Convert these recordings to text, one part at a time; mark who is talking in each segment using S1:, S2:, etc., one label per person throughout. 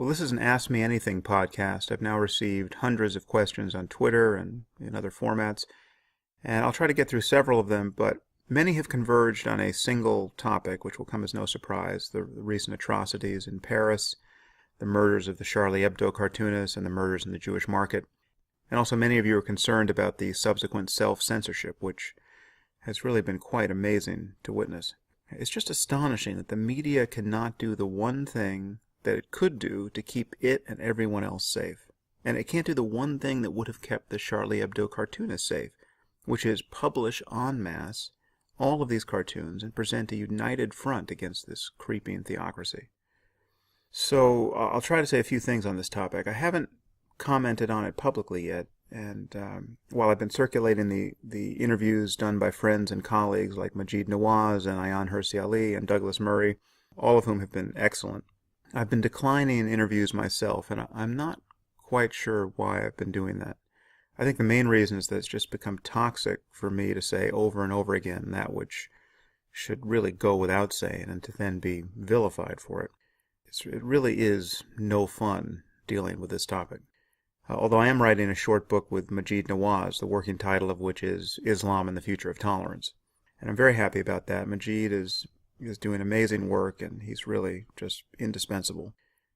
S1: Well, this is an Ask Me Anything podcast. I've now received hundreds of questions on Twitter and in other formats, and I'll try to get through several of them, but many have converged on a single topic, which will come as no surprise: the recent atrocities in Paris, the murders of the Charlie Hebdo cartoonist, and the murders in the Jewish market. And also many of you are concerned about the subsequent self-censorship, which has really been quite amazing to witness. It's just astonishing that the media cannot do the one thing that it could do to keep it and everyone else safe. And it can't do the one thing that would have kept the Charlie Hebdo cartoonist safe, which is publish en masse all of these cartoons and present a united front against this creeping theocracy. So I'll try to say a few things on this topic. I haven't commented on it publicly yet, and while I've been circulating the interviews done by friends and colleagues like Maajid Nawaz and Ayaan Hirsi Ali and Douglas Murray, all of whom have been excellent, I've been declining interviews myself, and I'm not quite sure why I've been doing that. I think the main reason is that it's just become toxic for me to say over and over again that which should really go without saying, and to then be vilified for it. It really is no fun dealing with this topic. Although I am writing a short book with Maajid Nawaz, the working title of which is Islam and the Future of Tolerance. And I'm very happy about that. Maajid is doing amazing work, and he's really just indispensable.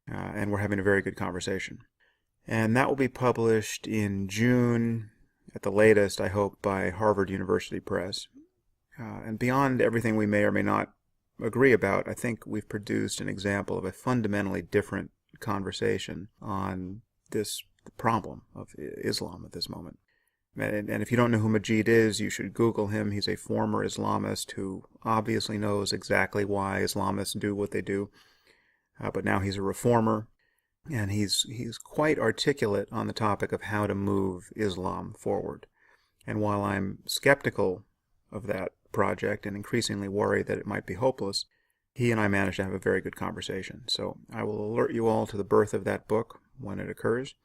S1: And we're having a very good conversation. And that will be published in June, at the latest, I hope, by Harvard University Press. And beyond everything we may or may not agree about, I think we've produced an example of a fundamentally different conversation on this problem of Islam at this moment. And if you don't know who Maajid is, you should Google him. He's a former Islamist who obviously knows exactly why Islamists do what they do. But now he's a reformer, and he's quite articulate on the topic of how to move Islam forward. And while I'm skeptical of that project and increasingly worried that it might be hopeless, he and I managed to have a very good conversation. So I will alert you all to the birth of that book when it occurs.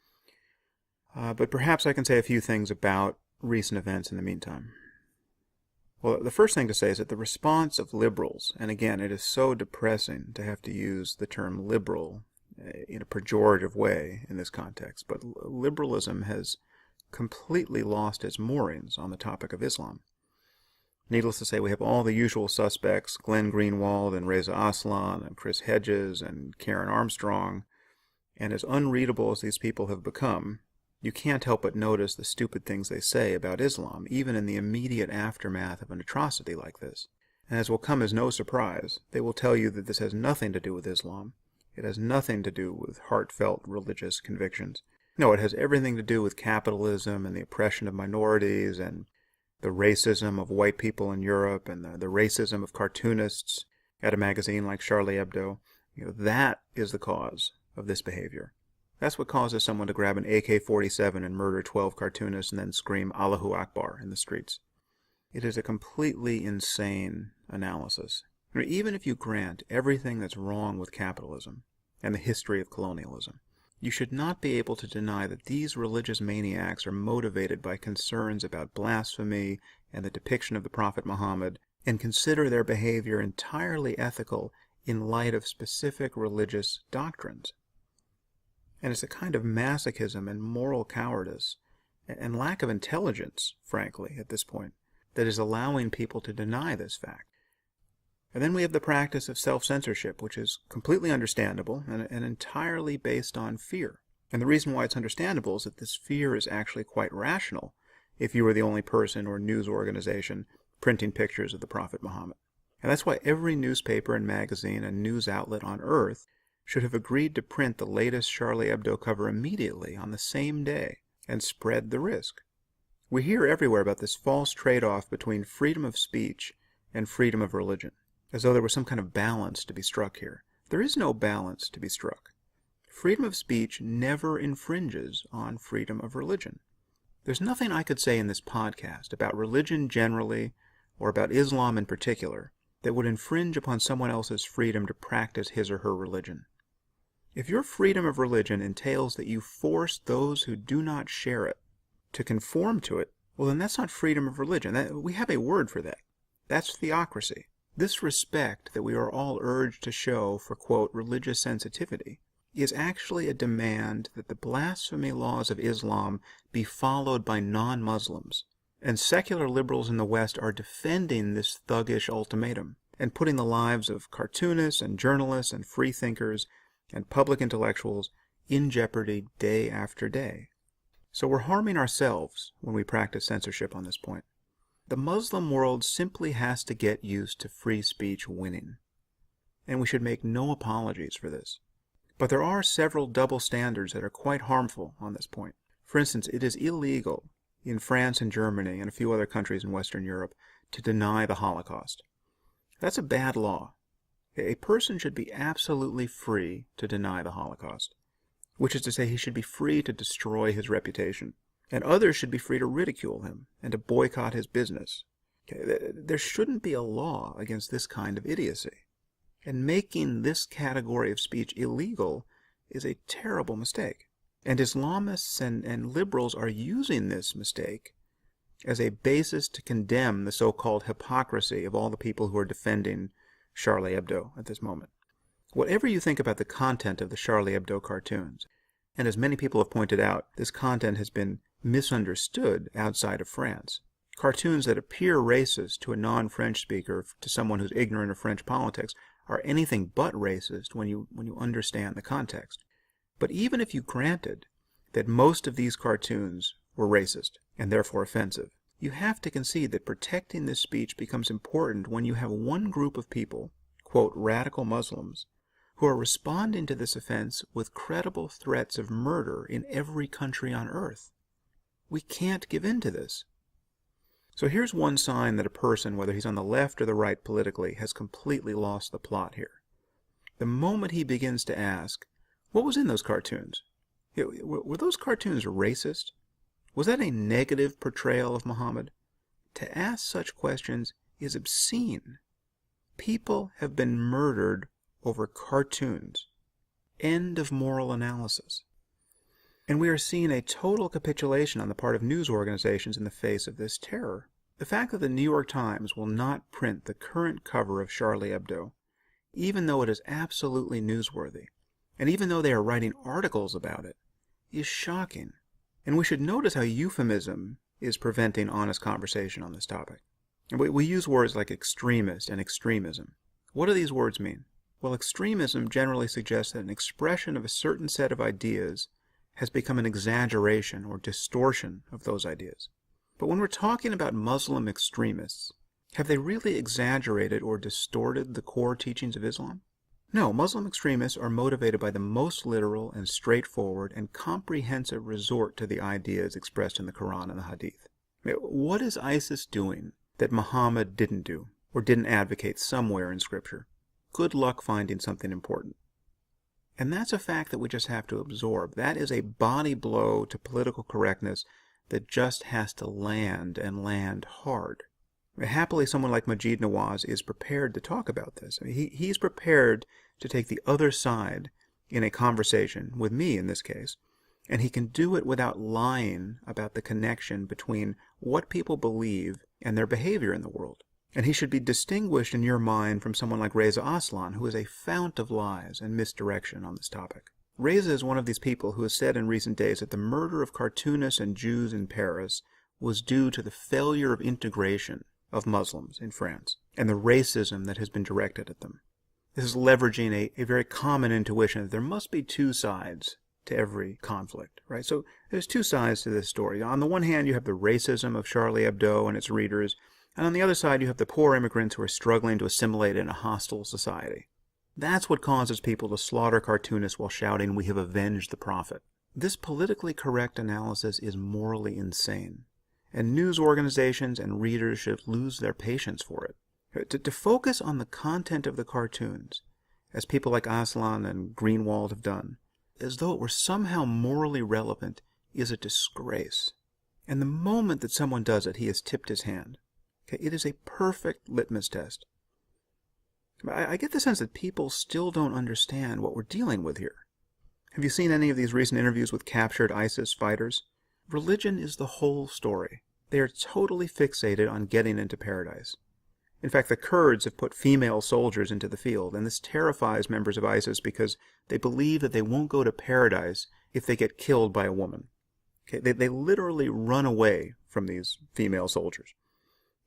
S1: But perhaps I can say a few things about recent events in the meantime. Well, the first thing to say is that the response of liberals, and again, it is so depressing to have to use the term liberal in a pejorative way in this context, but liberalism has completely lost its moorings on the topic of Islam. Needless to say, we have all the usual suspects: Glenn Greenwald and Reza Aslan and Chris Hedges and Karen Armstrong. And as unreadable as these people have become, you can't help but notice the stupid things they say about Islam, even in the immediate aftermath of an atrocity like this. And as will come as no surprise, they will tell you that this has nothing to do with Islam. It has nothing to do with heartfelt religious convictions. No, it has everything to do with capitalism and the oppression of minorities and the racism of white people in Europe and the racism of cartoonists at a magazine like Charlie Hebdo. That is the cause of this behavior. That's what causes someone to grab an AK-47 and murder 12 cartoonists and then scream Allahu Akbar in the streets. It is a completely insane analysis. Even if you grant everything that's wrong with capitalism and the history of colonialism, you should not be able to deny that these religious maniacs are motivated by concerns about blasphemy and the depiction of the Prophet Muhammad, and consider their behavior entirely ethical in light of specific religious doctrines. And it's a kind of masochism and moral cowardice and lack of intelligence, frankly, at this point, that is allowing people to deny this fact. And then we have the practice of self-censorship, which is completely understandable and entirely based on fear. And the reason why it's understandable is that this fear is actually quite rational if you were the only person or news organization printing pictures of the Prophet Muhammad. And that's why every newspaper and magazine and news outlet on earth should have agreed to print the latest Charlie Hebdo cover immediately on the same day and spread the risk. We hear everywhere about this false trade-off between freedom of speech and freedom of religion, as though there was some kind of balance to be struck here. There is no balance to be struck. Freedom of speech never infringes on freedom of religion. There's nothing I could say in this podcast about religion generally or about Islam in particular that would infringe upon someone else's freedom to practice his or her religion. If your freedom of religion entails that you force those who do not share it to conform to it, well, then that's not freedom of religion. We have a word for that. That's theocracy. This respect that we are all urged to show for, quote, religious sensitivity is actually a demand that the blasphemy laws of Islam be followed by non-Muslims. And secular liberals in the West are defending this thuggish ultimatum and putting the lives of cartoonists and journalists and freethinkers and public intellectuals in jeopardy day after day. So we're harming ourselves when we practice censorship on this point. The Muslim world simply has to get used to free speech winning, and we should make no apologies for this. But there are several double standards that are quite harmful on this point. For instance, it is illegal in France and Germany and a few other countries in Western Europe to deny the Holocaust. That's a bad law. A person should be absolutely free to deny the Holocaust, which is to say he should be free to destroy his reputation, and others should be free to ridicule him and to boycott his business. There shouldn't be a law against this kind of idiocy. And making this category of speech illegal is a terrible mistake. And Islamists and liberals are using this mistake as a basis to condemn the so-called hypocrisy of all the people who are defending Charlie Hebdo at this moment. Whatever you think about the content of the Charlie Hebdo cartoons, and as many people have pointed out, this content has been misunderstood outside of France. Cartoons that appear racist to a non-French speaker, to someone who's ignorant of French politics, are anything but racist when you understand the context. But even if you granted that most of these cartoons were racist and therefore offensive, you have to concede that protecting this speech becomes important when you have one group of people, quote, radical Muslims, who are responding to this offense with credible threats of murder in every country on earth. We can't give in to this. So here's one sign that a person, whether he's on the left or the right politically, has completely lost the plot here. The moment he begins to ask, what was in those cartoons? Were those cartoons racist? Was that a negative portrayal of Muhammad? To ask such questions is obscene. People have been murdered over cartoons. End of moral analysis. And we are seeing a total capitulation on the part of news organizations in the face of this terror. The fact that the New York Times will not print the current cover of Charlie Hebdo, even though it is absolutely newsworthy, and even though they are writing articles about it, is shocking. And we should notice how euphemism is preventing honest conversation on this topic. And we use words like extremist and extremism. What do these words mean? Well, extremism generally suggests that an expression of a certain set of ideas has become an exaggeration or distortion of those ideas. But when we're talking about Muslim extremists, have they really exaggerated or distorted the core teachings of Islam? No, Muslim extremists are motivated by the most literal and straightforward and comprehensive resort to the ideas expressed in the Quran and the Hadith. What is ISIS doing that Muhammad didn't do or didn't advocate somewhere in Scripture? Good luck finding something important. And that's a fact that we just have to absorb. That is a body blow to political correctness that just has to land and land hard. Happily, someone like Maajid Nawaz is prepared to talk about this. He's prepared to take the other side in a conversation, with me in this case, and he can do it without lying about the connection between what people believe and their behavior in the world. And he should be distinguished in your mind from someone like Reza Aslan, who is a fount of lies and misdirection on this topic. Reza is one of these people who has said in recent days that the murder of cartoonists and Jews in Paris was due to the failure of integration of Muslims in France and the racism that has been directed at them. This is leveraging a very common intuition that there must be two sides to every conflict, right? So there's two sides to this story. On the one hand, you have the racism of Charlie Hebdo and its readers, and on the other side, you have the poor immigrants who are struggling to assimilate in a hostile society. That's what causes people to slaughter cartoonists while shouting, "We have avenged the Prophet." This politically correct analysis is morally insane, and news organizations and readers should lose their patience for it. To focus on the content of the cartoons, as people like Aslan and Greenwald have done, as though it were somehow morally relevant, is a disgrace. And the moment that someone does it, he has tipped his hand. It is a perfect litmus test. I get the sense that people still don't understand what we're dealing with here. Have you seen any of these recent interviews with captured ISIS fighters? Religion is the whole story. They are totally fixated on getting into paradise. In fact, the Kurds have put female soldiers into the field, and this terrifies members of ISIS because they believe that they won't go to paradise if they get killed by a woman. Okay? They literally run away from these female soldiers.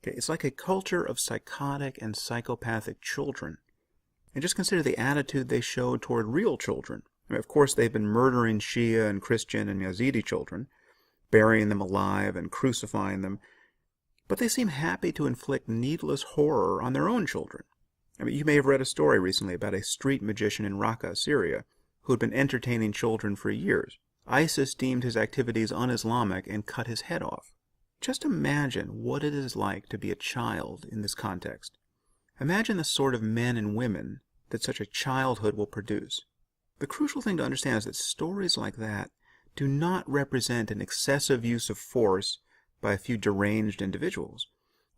S1: Okay? It's like a culture of psychotic and psychopathic children. And just consider the attitude they showed toward real children. I mean, of course, they've been murdering Shia and Christian and Yazidi children, burying them alive and crucifying them, but they seem happy to inflict needless horror on their own children. I mean, you may have read a story recently about a street magician in Raqqa, Syria, who had been entertaining children for years. ISIS deemed his activities un-Islamic and cut his head off. Just imagine what it is like to be a child in this context. Imagine the sort of men and women that such a childhood will produce. The crucial thing to understand is that stories like that do not represent an excessive use of force by a few deranged individuals.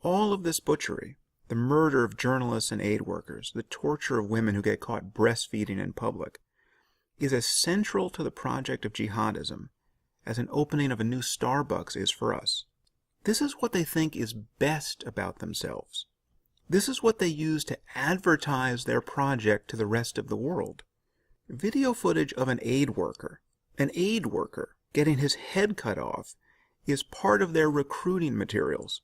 S1: All of this butchery, the murder of journalists and aid workers, the torture of women who get caught breastfeeding in public, is as central to the project of jihadism as an opening of a new Starbucks is for us. This is what they think is best about themselves. This is what they use to advertise their project to the rest of the world. Video footage of an aid worker getting his head cut off, is part of their recruiting materials.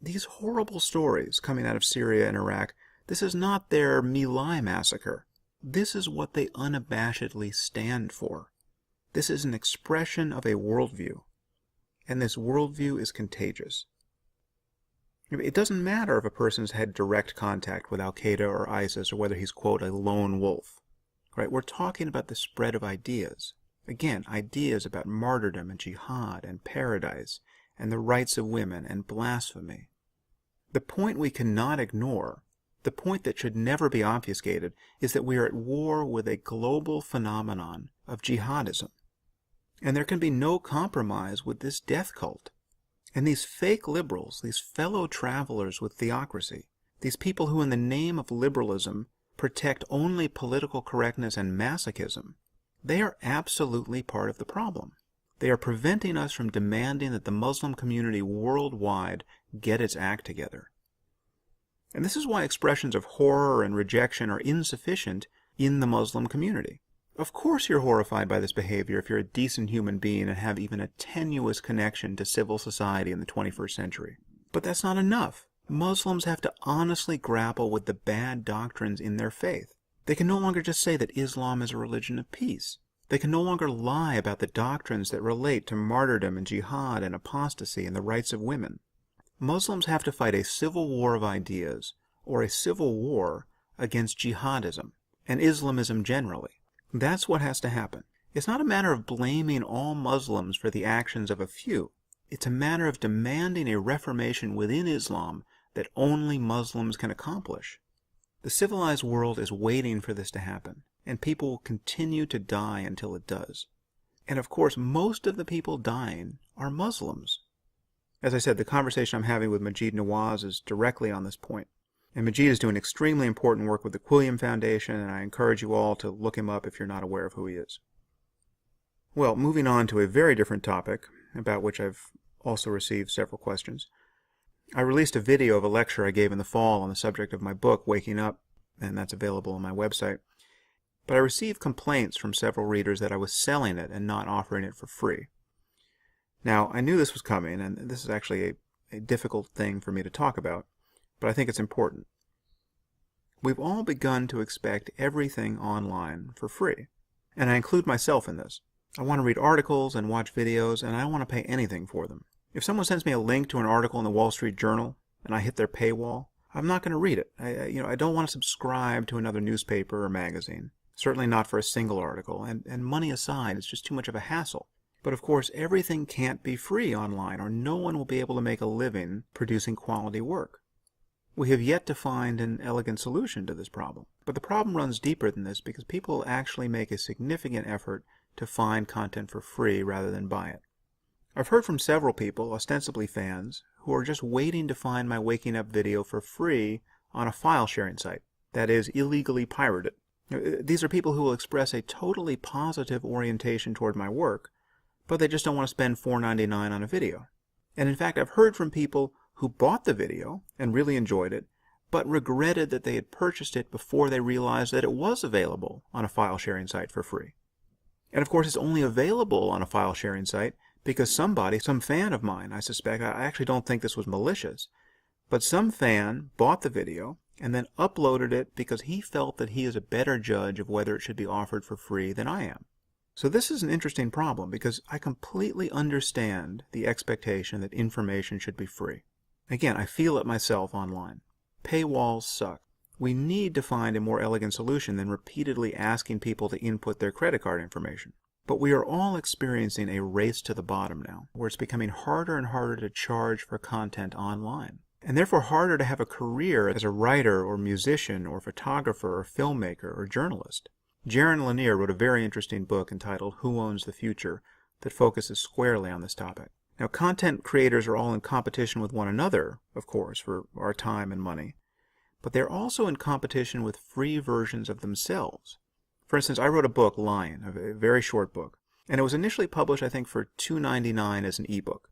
S1: These horrible stories coming out of Syria and Iraq, this is not their My Lai massacre. This is what they unabashedly stand for. This is an expression of a worldview, and this worldview is contagious. It doesn't matter if a person's had direct contact with Al-Qaeda or ISIS or whether he's, quote, a lone wolf. Right? We're talking about the spread of ideas. Again, ideas about martyrdom and jihad and paradise and the rights of women and blasphemy. The point we cannot ignore, the point that should never be obfuscated, is that we are at war with a global phenomenon of jihadism. And there can be no compromise with this death cult. And these fake liberals, these fellow travelers with theocracy, these people who in the name of liberalism protect only political correctness and masochism, they are absolutely part of the problem. They are preventing us from demanding that the Muslim community worldwide get its act together. And this is why expressions of horror and rejection are insufficient in the Muslim community. Of course you're horrified by this behavior if you're a decent human being and have even a tenuous connection to civil society in the 21st century. But that's not enough. Muslims have to honestly grapple with the bad doctrines in their faith. They can no longer just say that Islam is a religion of peace. They can no longer lie about the doctrines that relate to martyrdom and jihad and apostasy and the rights of women. Muslims have to fight a civil war of ideas, or a civil war against jihadism and Islamism generally. That's what has to happen. It's not a matter of blaming all Muslims for the actions of a few. It's a matter of demanding a reformation within Islam that only Muslims can accomplish. The civilized world is waiting for this to happen, and people will continue to die until it does. And of course, most of the people dying are Muslims. As I said, the conversation I'm having with Maajid Nawaz is directly on this point. And Maajid is doing extremely important work with the Quilliam Foundation, and I encourage you all to look him up if you're not aware of who he is. Well, moving on to a very different topic, about which I've also received several questions. I released a video of a lecture I gave in the fall on the subject of my book, Waking Up, and that's available on my website. But I received complaints from several readers that I was selling it and not offering it for free. Now, I knew this was coming, and this is actually a difficult thing for me to talk about, but I think it's important. We've all begun to expect everything online for free, and I include myself in this. I want to read articles and watch videos, and I don't want to pay anything for them. If someone sends me a link to an article in the Wall Street Journal, and I hit their paywall, I'm not going to read it. I don't want to subscribe to another newspaper or magazine. Certainly not for a single article, and money aside, it's just too much of a hassle. But of course, everything can't be free online, or no one will be able to make a living producing quality work. We have yet to find an elegant solution to this problem. But the problem runs deeper than this because people actually make a significant effort to find content for free rather than buy it. I've heard from several people, ostensibly fans, who are just waiting to find my Waking Up video for free on a file sharing site, that is, illegally pirated. These are people who will express a totally positive orientation toward my work, but they just don't want to spend $4.99 on a video. And in fact, I've heard from people who bought the video and really enjoyed it, but regretted that they had purchased it before they realized that it was available on a file-sharing site for free. And of course, it's only available on a file-sharing site because somebody, some fan of mine, I suspect, I actually don't think this was malicious, but some fan bought the video and then uploaded it because he felt that he is a better judge of whether it should be offered for free than I am. So this is an interesting problem because I completely understand the expectation that information should be free. Again, I feel it myself online. Paywalls suck. We need to find a more elegant solution than repeatedly asking people to input their credit card information. But we are all experiencing a race to the bottom now, where it's becoming harder and harder to charge for content online, and therefore harder to have a career as a writer or musician or photographer or filmmaker or journalist. Jaron Lanier wrote a very interesting book entitled Who Owns the Future that focuses squarely on this topic. Now, content creators are all in competition with one another, of course, for our time and money, but they're also in competition with free versions of themselves. For instance, I wrote a book, Lion, a very short book, and it was initially published, I think, for $2.99 as an ebook.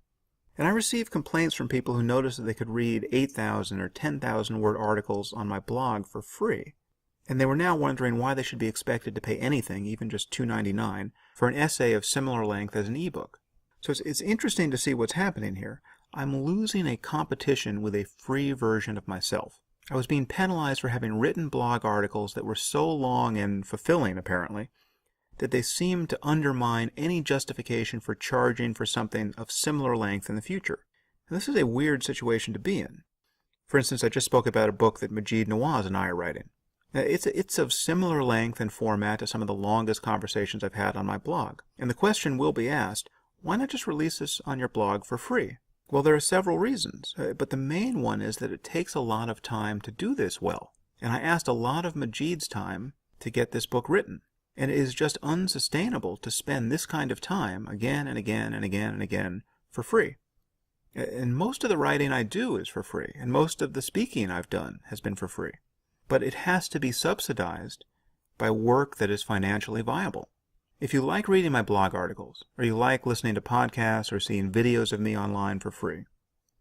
S1: And I received complaints from people who noticed that they could read 8,000 or 10,000 word articles on my blog for free. And they were now wondering why they should be expected to pay anything, even just $2.99, for an essay of similar length as an ebook. So it's interesting to see what's happening here. I'm losing a competition with a free version of myself. I was being penalized for having written blog articles that were so long and fulfilling, apparently, that they seemed to undermine any justification for charging for something of similar length in the future. And this is a weird situation to be in. For instance, I just spoke about a book that Maajid Nawaz and I are writing. It's of similar length and format to some of the longest conversations I've had on my blog. And the question will be asked, why not just release this on your blog for free? Well, there are several reasons, but the main one is that it takes a lot of time to do this well. And I asked a lot of Maajid's time to get this book written. And it is just unsustainable to spend this kind of time again and again and again and again for free. And most of the writing I do is for free, and most of the speaking I've done has been for free. But it has to be subsidized by work that is financially viable. If you like reading my blog articles, or you like listening to podcasts or seeing videos of me online for free,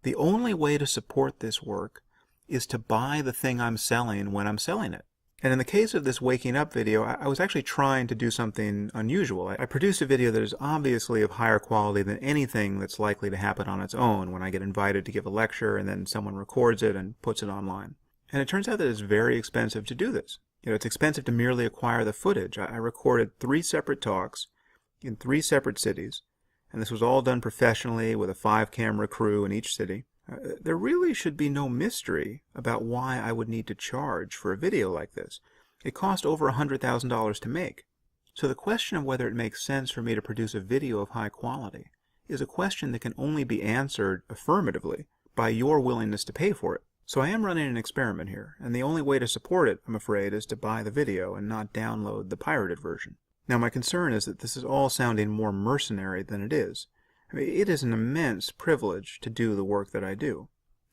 S1: the only way to support this work is to buy the thing I'm selling when I'm selling it. And in the case of this Waking Up video, I was actually trying to do something unusual. I produced a video that is obviously of higher quality than anything that's likely to happen on its own when I get invited to give a lecture and then someone records it and puts it online. And it turns out that it's very expensive to do this. It's expensive to merely acquire the footage. I recorded 3 separate talks in 3 separate cities, and this was all done professionally with a 5-camera crew in each city. There really should be no mystery about why I would need to charge for a video like this. It cost over $100,000 to make. So the question of whether it makes sense for me to produce a video of high quality is a question that can only be answered affirmatively by your willingness to pay for it. So I am running an experiment here, and the only way to support it, I'm afraid, is to buy the video and not download the pirated version. Now, my concern is that this is all sounding more mercenary than it is. I mean, it is an immense privilege to do the work that I do.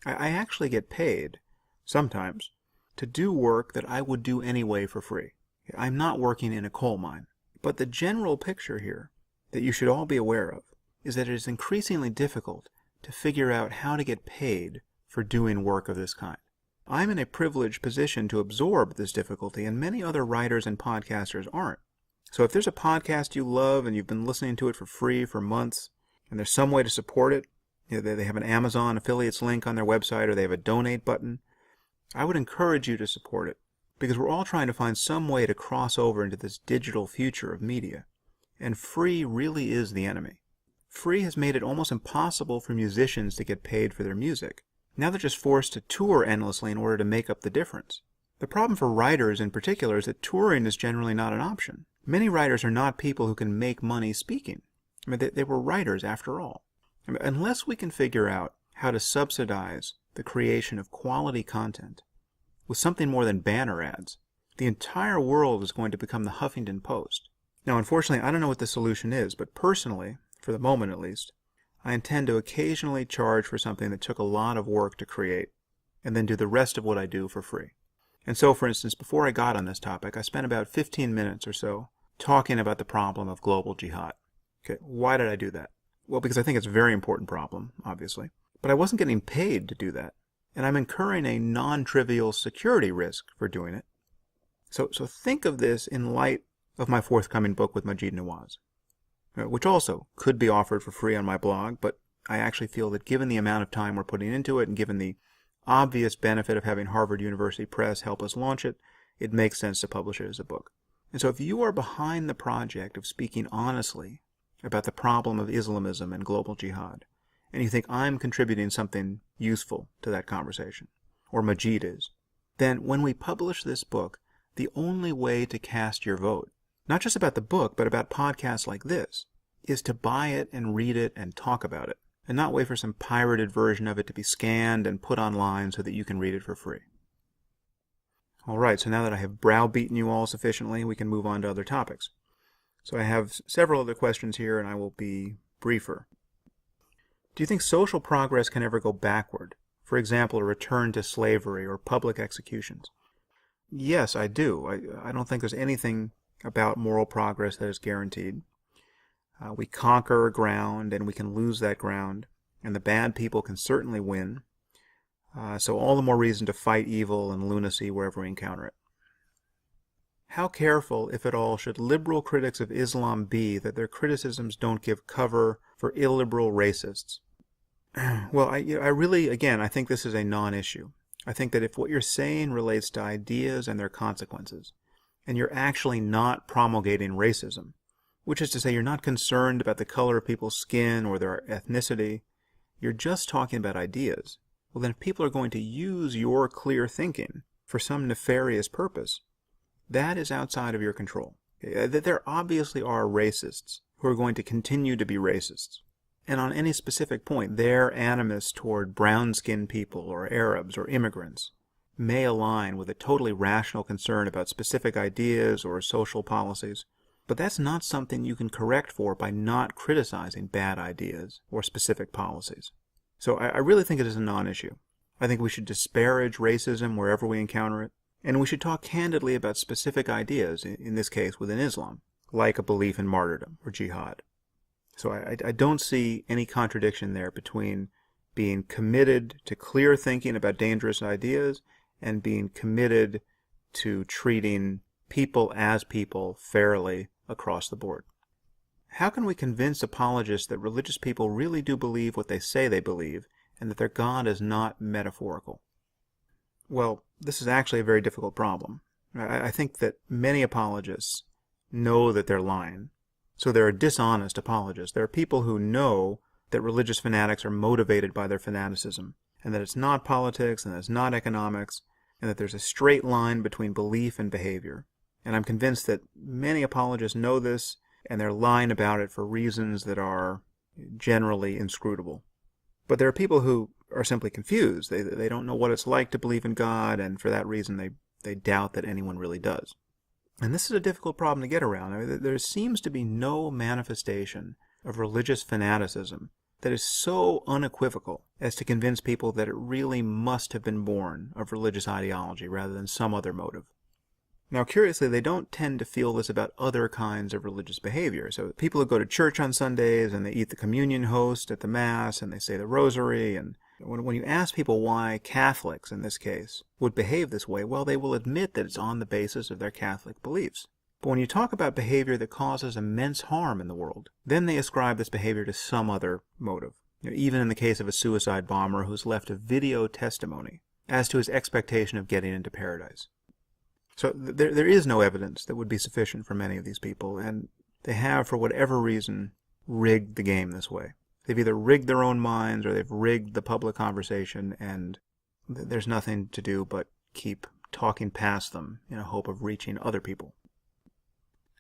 S1: I actually get paid, sometimes, to do work that I would do anyway for free. I'm not working in a coal mine. But the general picture here, that you should all be aware of, is that it is increasingly difficult to figure out how to get paid for doing work of this kind. I'm in a privileged position to absorb this difficulty, and many other writers and podcasters aren't. So if there's a podcast you love and you've been listening to it for free for months, and there's some way to support it, they have an Amazon affiliates link on their website, or they have a donate button, I would encourage you to support it, because we're all trying to find some way to cross over into this digital future of media. And free really is the enemy. Free has made it almost impossible for musicians to get paid for their music. Now they're just forced to tour endlessly in order to make up the difference. The problem for writers in particular is that touring is generally not an option. Many writers are not people who can make money speaking. I mean, they were writers after all. I mean, unless we can figure out how to subsidize the creation of quality content with something more than banner ads, the entire world is going to become the Huffington Post. Now, unfortunately, I don't know what the solution is, but personally, for the moment at least, I intend to occasionally charge for something that took a lot of work to create, and then do the rest of what I do for free. And so, for instance, before I got on this topic, I spent about 15 minutes or so talking about the problem of global jihad. Okay, why did I do that? Well, because I think it's a very important problem, obviously. But I wasn't getting paid to do that. and I'm incurring a non-trivial security risk for doing it. So think of this in light of my forthcoming book with Maajid Nawaz, which also could be offered for free on my blog, but I actually feel that given the amount of time we're putting into it and given the obvious benefit of having Harvard University Press help us launch it, it makes sense to publish it as a book. And so if you are behind the project of speaking honestly about the problem of Islamism and global jihad, and you think I'm contributing something useful to that conversation, or Maajid is, then when we publish this book, the only way to cast your vote, not just about the book, but about podcasts like this, is to buy it and read it and talk about it, and not wait for some pirated version of it to be scanned and put online so that you can read it for free. All right, so now that I have browbeaten you all sufficiently, we can move on to other topics. So I have several other questions here, and I will be briefer. Do you think social progress can ever go backward? For example, a return to slavery or public executions? Yes, I do. I don't think there's anything about moral progress that is guaranteed. We conquer ground, and we can lose that ground, and the bad people can certainly win. So all the more reason to fight evil and lunacy wherever we encounter it. How careful, if at all, should liberal critics of Islam be that their criticisms don't give cover for illiberal racists? Well, I really, again, I think this is a non-issue. I think that if what you're saying relates to ideas and their consequences, and you're actually not promulgating racism, which is to say you're not concerned about the color of people's skin or their ethnicity, you're just talking about ideas, well then if people are going to use your clear thinking for some nefarious purpose, that is outside of your control. There obviously are racists who are going to continue to be racists. And on any specific point, their animus toward brown-skinned people or Arabs or immigrants may align with a totally rational concern about specific ideas or social policies. But that's not something you can correct for by not criticizing bad ideas or specific policies. So I really think it is a non-issue. I think we should disparage racism wherever we encounter it, and we should talk candidly about specific ideas, in this case within Islam, like a belief in martyrdom or jihad. So I don't see any contradiction there between being committed to clear thinking about dangerous ideas and being committed to treating people as people fairly across the board. How can we convince apologists that religious people really do believe what they say they believe and that their God is not metaphorical? Well, this is actually a very difficult problem. I think that many apologists know that they're lying. So there are dishonest apologists. There are people who know that religious fanatics are motivated by their fanaticism, and that it's not politics, and that it's not economics, and that there's a straight line between belief and behavior. And I'm convinced that many apologists know this, and they're lying about it for reasons that are generally inscrutable. But there are people who are simply confused. They don't know what it's like to believe in God, and for that reason they doubt that anyone really does. And this is a difficult problem to get around. I mean, there seems to be no manifestation of religious fanaticism that is so unequivocal as to convince people that it really must have been born of religious ideology rather than some other motive. Now, curiously, they don't tend to feel this about other kinds of religious behavior. So people who go to church on Sundays and they eat the communion host at the Mass and they say the rosary, and when you ask people why Catholics, in this case, would behave this way, well, they will admit that it's on the basis of their Catholic beliefs. But when you talk about behavior that causes immense harm in the world, then they ascribe this behavior to some other motive. Even in the case of a suicide bomber who's left a video testimony as to his expectation of getting into paradise. So there is no evidence that would be sufficient for many of these people, and they have, for whatever reason, rigged the game this way. They've either rigged their own minds or they've rigged the public conversation, and there's nothing to do but keep talking past them in a hope of reaching other people.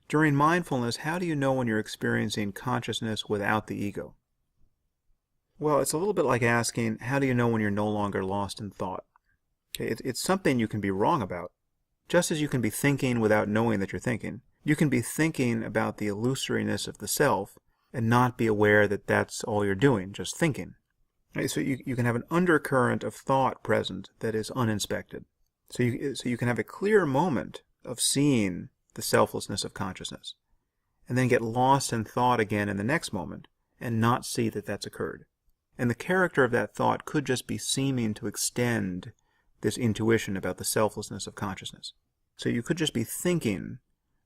S1: During mindfulness, how do you know when you're experiencing consciousness without the ego? Well, it's a little bit like asking, how do you know when you're no longer lost in thought? Okay, it's something you can be wrong about. Just as you can be thinking without knowing that you're thinking, you can be thinking about the illusoriness of the self and not be aware that that's all you're doing, just thinking. Right? So you can have an undercurrent of thought present that is uninspected. So you can have a clear moment of seeing the selflessness of consciousness, and then get lost in thought again in the next moment and not see that that's occurred. And the character of that thought could just be seeming to extend this intuition about the selflessness of consciousness. So you could just be thinking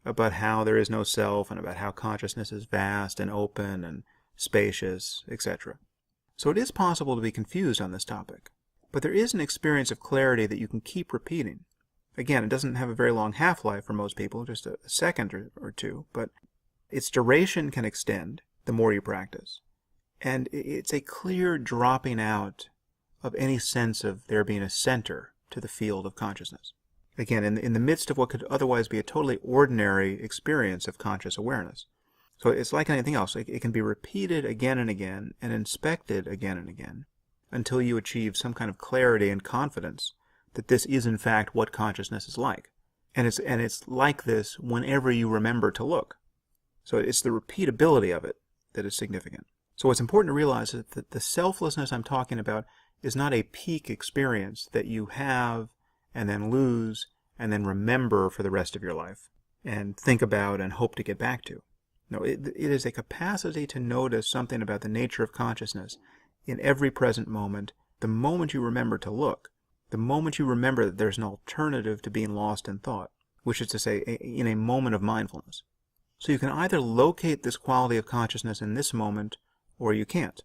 S1: about how there is no self and about how consciousness is vast and open and spacious, etc. So it is possible to be confused on this topic. But there is an experience of clarity that you can keep repeating. Again, it doesn't have a very long half-life for most people, just a second or two, but its duration can extend the more you practice. And it's a clear dropping out of any sense of there being a center to the field of consciousness. Again, in the midst of what could otherwise be a totally ordinary experience of conscious awareness. So it's like anything else. It can be repeated again and again and inspected again and again until you achieve some kind of clarity and confidence that this is in fact what consciousness is like. And it's like this whenever you remember to look. So it's the repeatability of it that is significant. So what's important to realize is that the selflessness I'm talking about is not a peak experience that you have and then lose and then remember for the rest of your life and think about and hope to get back to. No, it is a capacity to notice something about the nature of consciousness in every present moment, the moment you remember to look, the moment you remember that there's an alternative to being lost in thought, which is to say, in a moment of mindfulness. So you can either locate this quality of consciousness in this moment, or you can't.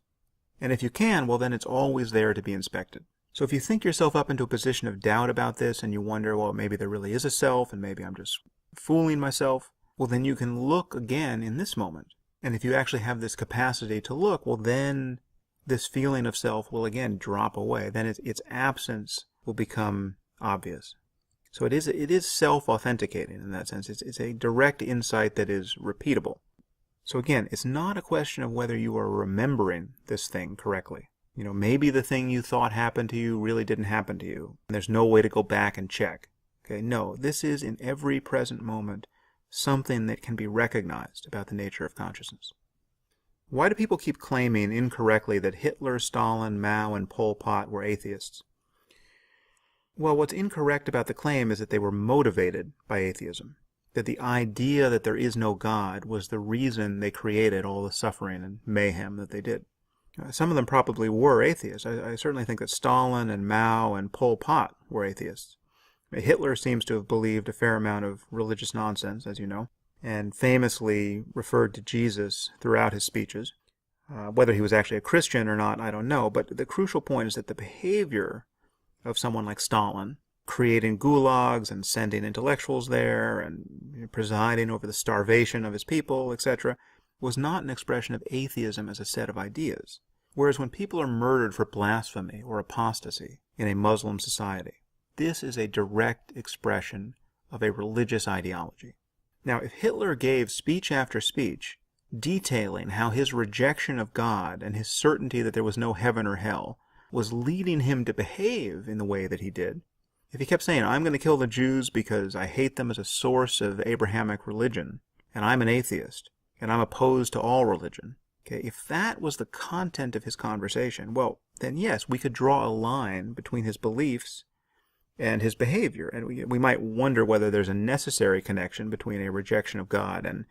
S1: And if you can, well then it's always there to be inspected. So if you think yourself up into a position of doubt about this, and you wonder, well, maybe there really is a self, and maybe I'm just fooling myself, well then you can look again in this moment. And if you actually have this capacity to look, well then this feeling of self will again drop away. Then its absence will become obvious. So it is self-authenticating in that sense. It's a direct insight that is repeatable. So again, it's not a question of whether you are remembering this thing correctly. You know, maybe the thing you thought happened to you really didn't happen to you. And there's no way to go back and check. Okay, no, this is in every present moment something that can be recognized about the nature of consciousness. Why do people keep claiming incorrectly that Hitler, Stalin, Mao, and Pol Pot were atheists? Well, what's incorrect about the claim is that they were motivated by atheism, that the idea that there is no God was the reason they created all the suffering and mayhem that they did. Some of them probably were atheists. I certainly think that Stalin and Mao and Pol Pot were atheists. Hitler seems to have believed a fair amount of religious nonsense, as you know, and famously referred to Jesus throughout his speeches. Whether he was actually a Christian or not, I don't know, but the crucial point is that the behavior of someone like Stalin, creating gulags and sending intellectuals there and presiding over the starvation of his people, etc., was not an expression of atheism as a set of ideas. Whereas when people are murdered for blasphemy or apostasy in a Muslim society, this is a direct expression of a religious ideology. Now, if Hitler gave speech after speech detailing how his rejection of God and his certainty that there was no heaven or hell was leading him to behave in the way that he did, if he kept saying, I'm going to kill the Jews because I hate them as a source of Abrahamic religion, and I'm an atheist, and I'm opposed to all religion, okay, if that was the content of his conversation, well, then yes, we could draw a line between his beliefs and his behavior, and we might wonder whether there's a necessary connection between a rejection of God and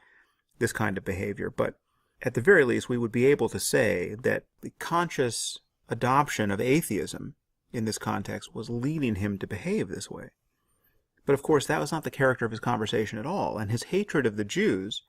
S1: this kind of behavior, but at the very least we would be able to say that the conscious adoption of atheism in this context was leading him to behave this way. But of course that was not the character of his conversation at all, and his hatred of the Jews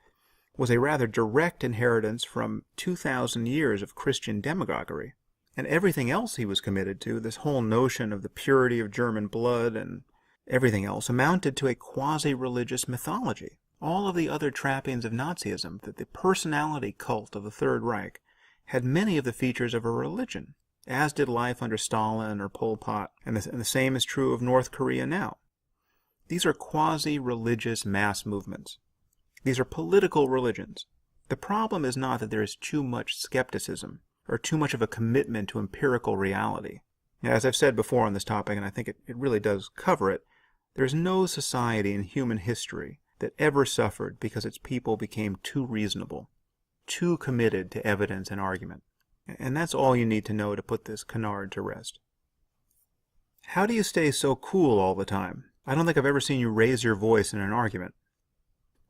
S1: was a rather direct inheritance from 2,000 years of Christian demagoguery. And everything else he was committed to, this whole notion of the purity of German blood and everything else, amounted to a quasi-religious mythology. All of the other trappings of Nazism, that the personality cult of the Third Reich, had many of the features of a religion, as did life under Stalin or Pol Pot, and the same is true of North Korea now. These are quasi-religious mass movements. These are political religions. The problem is not that there is too much skepticism, or too much of a commitment to empirical reality. As I've said before on this topic, and I think it really does cover it, there's no society in human history that ever suffered because its people became too reasonable, too committed to evidence and argument. And that's all you need to know to put this canard to rest. How do you stay so cool all the time? I don't think I've ever seen you raise your voice in an argument.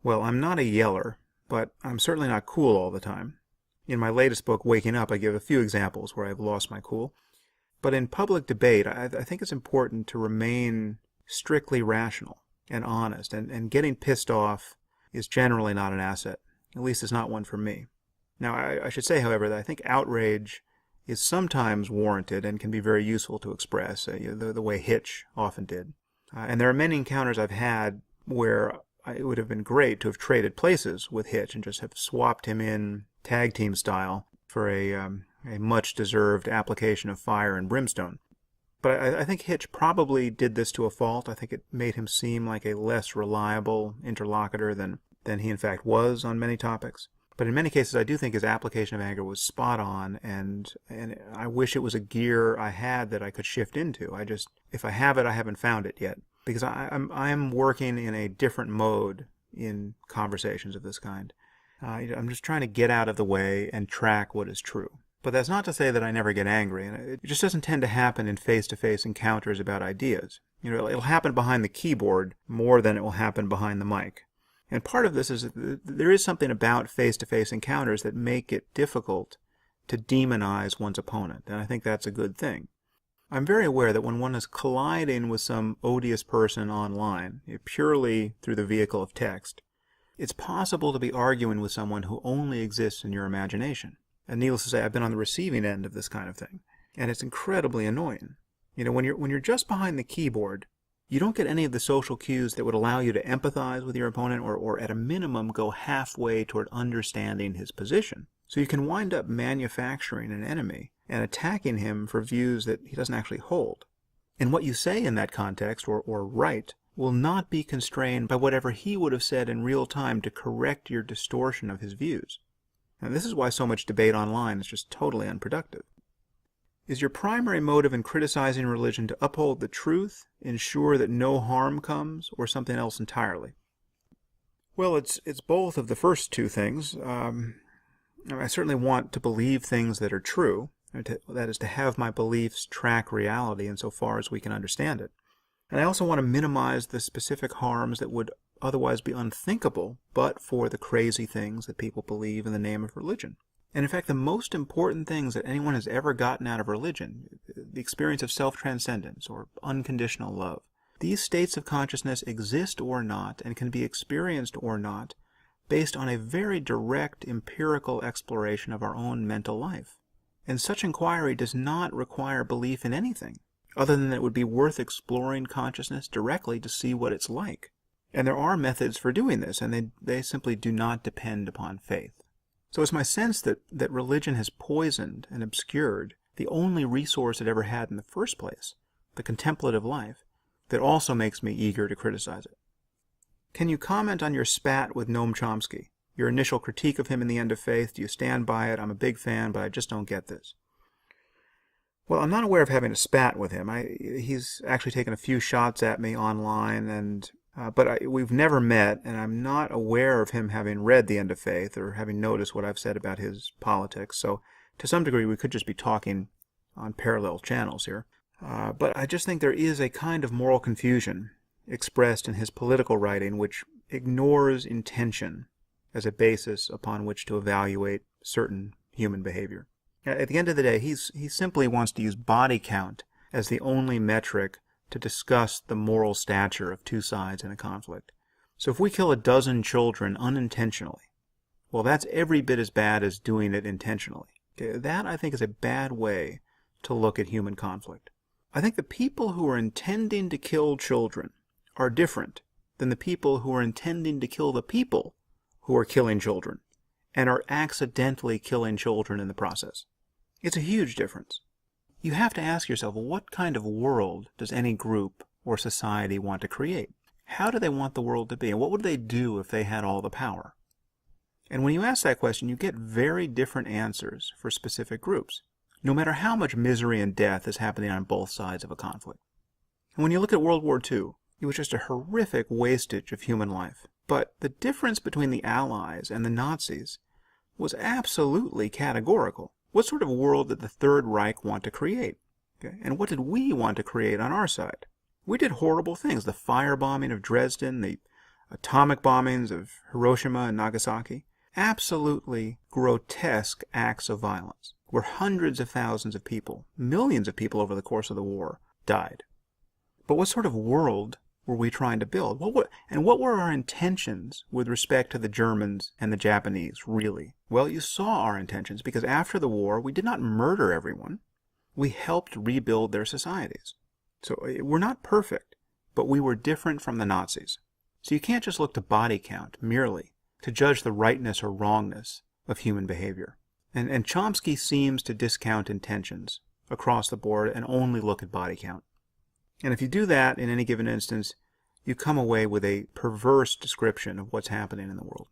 S1: Well, I'm not a yeller, but I'm certainly not cool all the time. In my latest book, Waking Up, I give a few examples where I've lost my cool. But in public debate, I think it's important to remain strictly rational and honest, and getting pissed off is generally not an asset. At least it's not one for me. Now, I should say, however, that I think outrage is sometimes warranted and can be very useful to express, the way Hitch often did. And there are many encounters I've had where it would have been great to have traded places with Hitch and just have swapped him in tag team style for a much-deserved application of fire and brimstone. But I think Hitch probably did this to a fault. I think it made him seem like a less reliable interlocutor than he in fact was on many topics. But in many cases, I do think his application of anger was spot on, and I wish it was a gear I had that I could shift into. If I have it, I haven't found it yet, because I'm working in a different mode in conversations of this kind. I'm just trying to get out of the way and track what is true. But that's not to say that I never get angry, and it just doesn't tend to happen in face-to-face encounters about ideas. It'll happen behind the keyboard more than it will happen behind the mic. And part of this is that there is something about face-to-face encounters that make it difficult to demonize one's opponent, and I think that's a good thing. I'm very aware that when one is colliding with some odious person online, purely through the vehicle of text, it's possible to be arguing with someone who only exists in your imagination. And needless to say, I've been on the receiving end of this kind of thing, and it's incredibly annoying. When you're just behind the keyboard, you don't get any of the social cues that would allow you to empathize with your opponent or at a minimum go halfway toward understanding his position. So you can wind up manufacturing an enemy and attacking him for views that he doesn't actually hold. And what you say in that context or write will not be constrained by whatever he would have said in real time to correct your distortion of his views. And this is why so much debate online is just totally unproductive. Is your primary motive in criticizing religion to uphold the truth, ensure that no harm comes, or something else entirely? Well, it's both of the first two things. I certainly want to believe things that are true, that is, to have my beliefs track reality insofar as we can understand it. And I also want to minimize the specific harms that would otherwise be unthinkable but for the crazy things that people believe in the name of religion. And in fact, the most important things that anyone has ever gotten out of religion, the experience of self-transcendence or unconditional love, these states of consciousness exist or not and can be experienced or not based on a very direct empirical exploration of our own mental life. And such inquiry does not require belief in anything, other than that it would be worth exploring consciousness directly to see what it's like. And there are methods for doing this, and they simply do not depend upon faith. So it's my sense that religion has poisoned and obscured the only resource it ever had in the first place, the contemplative life, that also makes me eager to criticize it. Can you comment on your spat with Noam Chomsky? Your initial critique of him in The End of Faith? Do you stand by it? I'm a big fan, but I just don't get this. Well, I'm not aware of having a spat with him. He's actually taken a few shots at me online, but we've never met, and I'm not aware of him having read The End of Faith or having noticed what I've said about his politics. So to some degree, we could just be talking on parallel channels here. But I just think there is a kind of moral confusion expressed in his political writing which ignores intention as a basis upon which to evaluate certain human behavior. At the end of the day, he simply wants to use body count as the only metric to discuss the moral stature of two sides in a conflict. So if we kill a dozen children unintentionally, well, that's every bit as bad as doing it intentionally. Okay, that, I think, is a bad way to look at human conflict. I think the people who are intending to kill children are different than the people who are intending to kill the people who are killing children and are accidentally killing children in the process. It's a huge difference. You have to ask yourself, what kind of world does any group or society want to create? How do they want the world to be? And what would they do if they had all the power? And when you ask that question, you get very different answers for specific groups, no matter how much misery and death is happening on both sides of a conflict. And when you look at World War II, it was just a horrific wastage of human life. But the difference between the Allies and the Nazis was absolutely categorical. What sort of world did the Third Reich want to create? Okay? And what did we want to create on our side? We did horrible things. The firebombing of Dresden, the atomic bombings of Hiroshima and Nagasaki. absolutely grotesque acts of violence, where hundreds of thousands of people, millions of people over the course of the war, died. But what sort of world were we trying to build? What were our intentions with respect to the Germans and the Japanese, really? Well, you saw our intentions, because after the war, we did not murder everyone. We helped rebuild their societies. So we're not perfect, but we were different from the Nazis. So you can't just look to body count merely to judge the rightness or wrongness of human behavior. And Chomsky seems to discount intentions across the board and only look at body count. And if you do that in any given instance, you come away with a perverse description of what's happening in the world.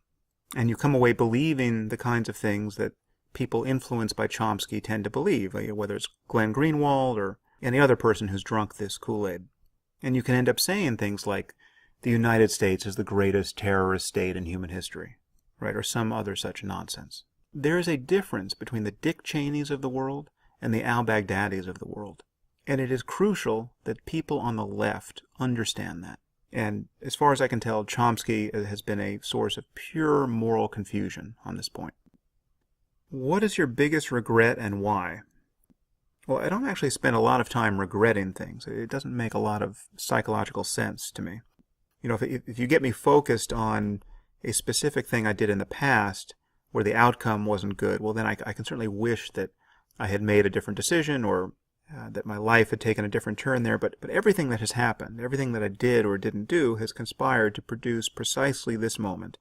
S1: And you come away believing the kinds of things that people influenced by Chomsky tend to believe, whether it's Glenn Greenwald or any other person who's drunk this Kool-Aid. And you can end up saying things like, the United States is the greatest terrorist state in human history, right? Or some other such nonsense. There is a difference between the Dick Cheneys of the world and the al-Baghdadis of the world. And it is crucial that people on the left understand that. And as far as I can tell, Chomsky has been a source of pure moral confusion on this point. What is your biggest regret and why? Well, I don't actually spend a lot of time regretting things. It doesn't make a lot of psychological sense to me. If you get me focused on a specific thing I did in the past where the outcome wasn't good, well, then I can certainly wish that I had made a different decision or that my life had taken a different turn there. But everything that has happened, everything that I did or didn't do has conspired to produce precisely this moment.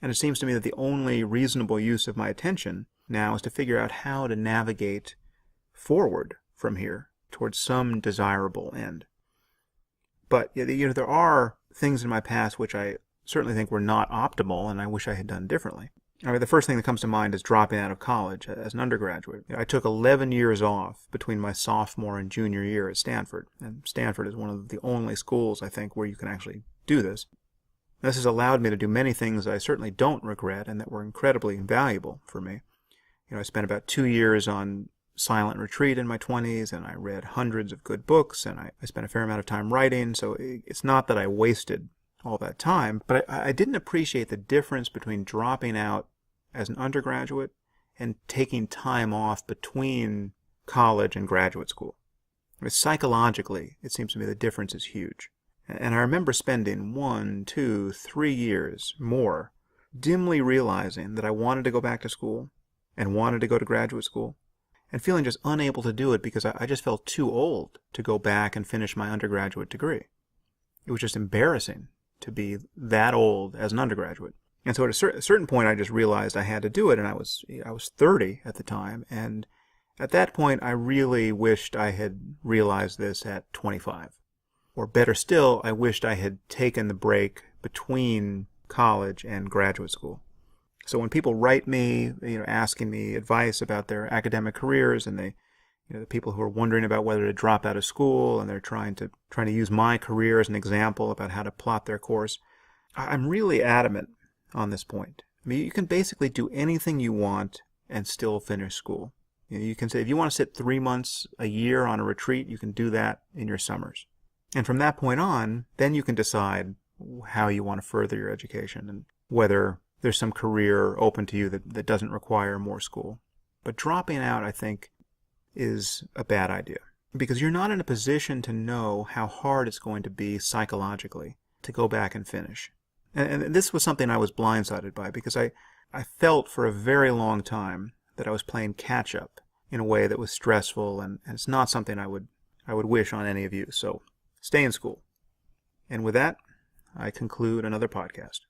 S1: And it seems to me that the only reasonable use of my attention now is to figure out how to navigate forward from here towards some desirable end. But there are things in my past which I certainly think were not optimal and I wish I had done differently. I mean, the first thing that comes to mind is dropping out of college as an undergraduate. I took 11 years off between my sophomore and junior year at Stanford. And Stanford is one of the only schools, I think, where you can actually do this. This has allowed me to do many things I certainly don't regret and that were incredibly valuable for me. I spent about 2 years on silent retreat in my 20s, and I read hundreds of good books, and I spent a fair amount of time writing, so it's not that I wasted all that time, but I didn't appreciate the difference between dropping out as an undergraduate and taking time off between college and graduate school. I mean, psychologically, it seems to me the difference is huge. And I remember spending 1, 2, 3 years more dimly realizing that I wanted to go back to school and wanted to go to graduate school, and feeling just unable to do it because I just felt too old to go back and finish my undergraduate degree. It was just embarrassing to be that old as an undergraduate. And so at a certain point I just realized I had to do it, and I was 30 at the time, and at that point I really wished I had realized this at 25. Or better still, I wished I had taken the break between college and graduate school. So when people write me, asking me advice about their academic careers, and the people who are wondering about whether to drop out of school, and they're trying to use my career as an example about how to plot their course, I'm really adamant on this point. I mean, you can basically do anything you want and still finish school. You can say if you want to sit 3 months a year on a retreat, you can do that in your summers. And from that point on, then you can decide how you want to further your education and whether there's some career open to you that doesn't require more school. But dropping out, I think, is a bad idea because you're not in a position to know how hard it's going to be psychologically to go back and finish. And this was something I was blindsided by because I felt for a very long time that I was playing catch-up in a way that was stressful, and it's not something I would wish on any of you. So stay in school. And with that, I conclude another podcast.